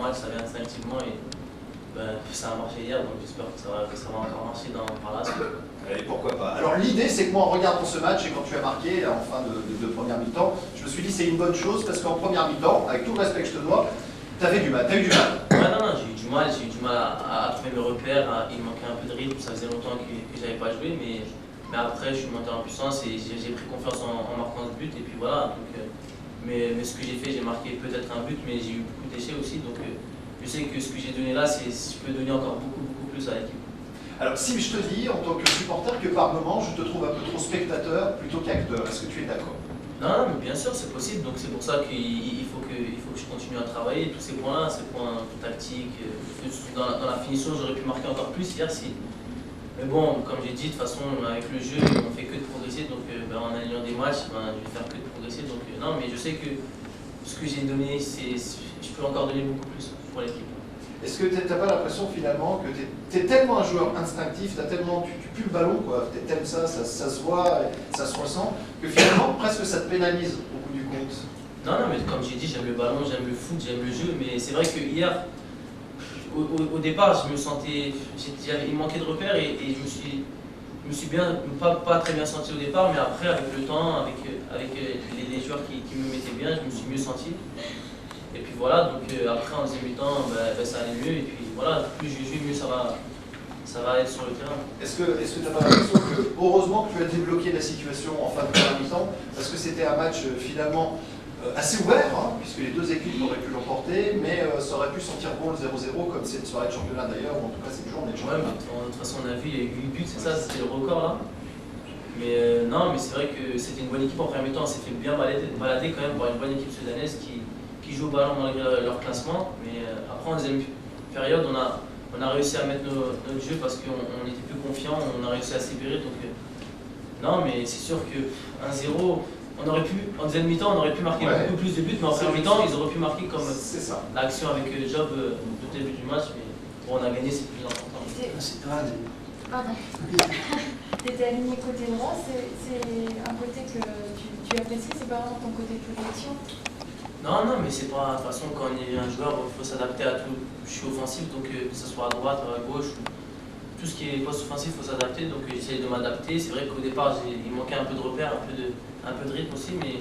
match, ça vient instinctivement et ça a marché hier, donc j'espère que ça va encore marcher par la suite. Et pourquoi pas. Alors l'idée, c'est que moi, en regardant ce match et quand tu as marqué en fin de première mi-temps, je me suis dit c'est une bonne chose parce qu'en première mi-temps, avec tout le respect que je te dois, tu avais du mal. Tu as eu du mal. Ouais, non, j'ai eu du mal à trouver mes repères, il manquait un peu de rythme, ça faisait longtemps que j'avais pas joué, mais après je suis monté en puissance et j'ai pris confiance en marquant ce but et puis voilà. Donc, mais ce que j'ai fait, j'ai marqué peut-être un but, mais j'ai eu beaucoup de déchets aussi, donc je sais que ce que j'ai donné là, je peux donner encore beaucoup plus à l'équipe. Alors si je te dis, en tant que supporter, que par moment, je te trouve un peu trop spectateur plutôt qu'acteur, est-ce que tu es d'accord? Non, mais bien sûr, c'est possible, donc c'est pour ça qu'il faut que je continue à travailler. Tous ces points-là, ces points tactiques, dans la finition, j'aurais pu marquer encore plus hier si. Mais bon, comme j'ai dit, de toute façon, avec le jeu, on fait que de progresser, donc en alignant des matchs, je vais faire que de progresser. Donc non, mais je sais que ce que j'ai donné, je peux encore donner beaucoup plus pour l'équipe. Est-ce que tu n'as pas l'impression finalement que tu es tellement un joueur instinctif, tu pues le ballon, tu aimes ça se voit, ça se ressent, que finalement presque ça te pénalise au bout du compte? Non, mais comme j'ai dit, j'aime le ballon, j'aime le foot, j'aime le jeu, mais c'est vrai que hier, au départ, je me sentais, il manquait de repères et je me suis pas très bien senti au départ, mais après, avec le temps, avec les joueurs qui me mettaient bien, je me suis mieux senti. Et puis voilà, donc après en deuxième mi-temps, ça allait mieux, et puis voilà, plus je joue, mieux ça va être sur le terrain. Est-ce que tu n'as pas l'impression que, heureusement que tu as débloqué la situation en fin de première mi-temps, parce que c'était un match finalement assez ouvert, hein, puisque les deux équipes auraient pu l'emporter, mais ça aurait pu sentir bon le 0-0, comme cette soirée de championnat d'ailleurs, ou en tout cas cette journée de championnat. Ouais, mais de toute façon, on a vu, il y a eu 8 buts, c'est ça, c'était le record là. Mais non, mais c'est vrai que c'était une bonne équipe en première mi-temps, on s'est fait bien balader quand même par une bonne équipe sudanaise qui joue au ballon malgré leur classement. Mais après, en deuxième période, on a réussi à mettre notre jeu parce qu'on était plus confiant, on a réussi à se libérer. Donc, non, mais c'est sûr que 1-0, en deuxième mi-temps, on aurait pu marquer beaucoup plus de buts, mais en première mi-temps, ils auraient pu marquer comme l'action avec Job au début du match. Mais bon, on a gagné, c'est plus important. Pardon. Tu étais aligné côté droit, c'est un côté que tu apprécies, c'est pas vraiment ton côté prédilection? Non, mais c'est pas. De toute façon, quand on est un joueur, il faut s'adapter à tout. Je suis offensif, donc que ce soit à droite, à gauche, tout ce qui est poste offensif, il faut s'adapter. Donc j'essaie de m'adapter. C'est vrai qu'au départ, il manquait un peu de repères, un peu de rythme aussi, mais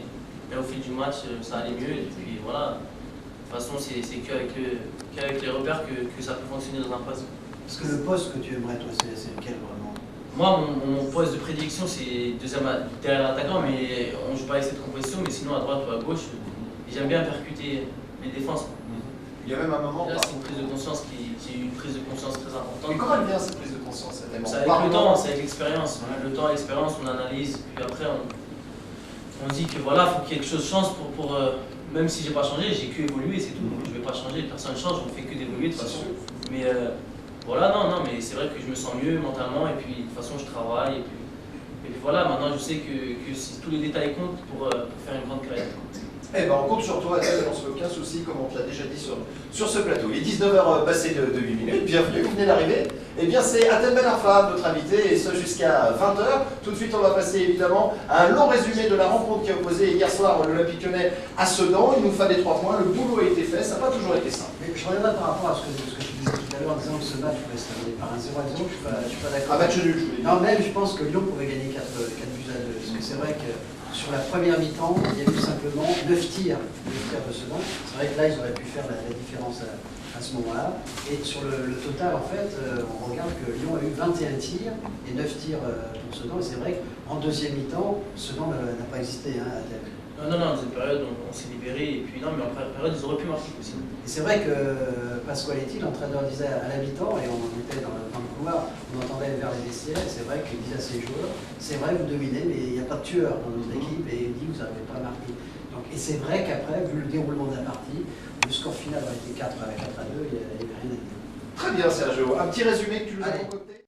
au fil du match, ça allait mieux. Et puis voilà. De toute façon, c'est qu'avec les repères que ça peut fonctionner dans un poste. Parce que le poste que tu aimerais, toi, c'est lequel vraiment? Moi, mon poste de prédilection, c'est deuxième derrière l'attaquant, mais on ne joue pas avec cette composition. Mais sinon, à droite ou à gauche, j'aime bien percuter les défenses. Il y a même un moment. Là, c'est une prise de conscience j'ai eu une prise de conscience très importante. Et comment elle vient cette prise de conscience? C'est avec le temps, c'est avec l'expérience. Le temps et l'expérience, on analyse, puis après, on dit que voilà, il faut qu'il y ait quelque chose de chance pour même si j'ai pas changé, j'ai que évolué, c'est tout. Je vais pas changer, personne ne change, on fait que d'évoluer de toute façon. Mais voilà, non, mais c'est vrai que je me sens mieux mentalement, et puis de toute façon, je travaille, et puis voilà, maintenant je sais que tous les détails comptent pour faire une grande carrière. Eh ben, on compte sur toi, on se fait aucun souci, comme on te l'a déjà dit sur ce plateau. Il est 19h passé de 8 minutes, bienvenue, vous venez d'arriver. Eh bien, c'est Atem Ben Arfa, notre invité, et ce jusqu'à 20h. Tout de suite, on va passer évidemment à un long résumé de la rencontre qui a opposé hier soir l'Olympique Lyonnais à Sedan. Il nous fallait 3 points, le boulot a été fait, ça n'a pas toujours été simple. Mais je reviendrai par rapport à ce que tu disais tout à l'heure en disant que ce match pouvait se terminer par un 0-0, je suis pas d'accord. Un match nul, je voulais dire. Non, même je pense que Lyon pouvait gagner 4 buts à 2. Parce que c'est vrai que sur la première mi-temps, il y a eu simplement 9 tirs de Sedan. C'est vrai que là, ils auraient pu faire la différence à ce moment-là. Et sur le total, en fait, on regarde que Lyon a eu 21 tirs et 9 tirs pour Sedan. Et c'est vrai qu'en deuxième mi-temps, Sedan n'a pas existé. Hein, non, dans cette période, on s'est libéré, et puis non, mais en première période, ils auraient pu marquer aussi. Et c'est vrai que Pasqualetti, l'entraîneur, disait à la mi-temps, et on était dans le couloir, on entendait vers les vestiaires, et c'est vrai qu'il disait à ses joueurs, c'est vrai, vous dominez, mais il n'y a pas de tueur dans notre équipe, et il dit, vous n'arrivez pas à marquer. Donc, et c'est vrai qu'après, vu le déroulement de la partie, le score final aurait été 4-2, il n'y avait rien à dire. Très bien, Sergio. Un petit résumé que tu nous as concocté.